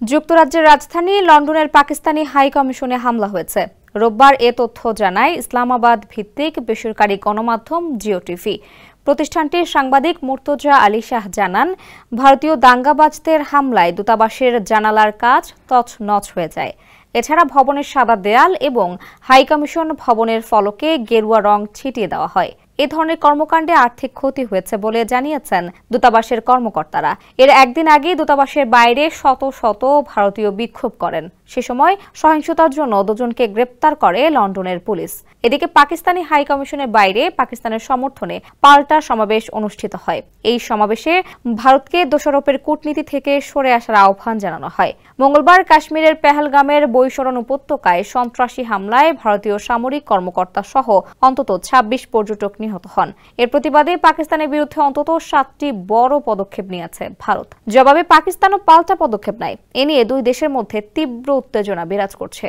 যুক্তরাজ্যের রাজধানী লন্ডনের পাকিস্তানি হাই কমিশনে হামলা হয়েছে। রোববার এ তথ্য জানায় ইসলামাবাদ ভিত্তিক বেসরকারি গণমাধ্যম জিও টিভি। প্রতিষ্ঠানটির সাংবাদিক মুর্তজা আলী শাহ জানান, ভারতীয় দাঙ্গাবাজদের হামলায় দূতাবাসের জানালার কাচ তছনছ হয়ে যায়। এছাড়া ভবনের সাদা দেয়াল এবং হাইকমিশন ভবনের ফলকে গেরুয়া রং ছিটিয়ে দেওয়া হয়। এ ধরনের কর্মকাণ্ডে আর্থিক ক্ষতি হয়েছে বলে জানিয়েছেন দূতাবাসের কর্মকর্তারা। এর একদিন আগে দূতাবাসের বাইরে শত শত ভারতীয় বিক্ষোভ করেন। সে সময় সহিংসতার জন্য দুজনকে গ্রেপ্তার করে লন্ডনের পুলিশ। এদিকে পাকিস্তানি হাই কমিশনের বাইরে পাকিস্তানের সমর্থনে পাল্টা সমাবেশ অনুষ্ঠিত হয়। এই সমাবেশে ভারতকে দোষারোপের কূটনীতি থেকে সরে আসার আহ্বান জানানো হয়। মঙ্গলবার কাশ্মীরের পেহেলগামের বৈশরণ উপত্যকায় সন্ত্রাসী হামলায় ভারতীয় সামরিক কর্মকর্তা সহ অন্তত ২৬ পর্যটক নিহত হন। এর প্রতিবাদে পাকিস্তানের বিরুদ্ধে অন্তত ৭টি বড় পদক্ষেপ নিয়েছে ভারত। জবাবে পাকিস্তানও পাল্টা পদক্ষেপ নেয়। এ নিয়ে দুই দেশের মধ্যে তীব্র উত্তেজনা বিরাজ করছে।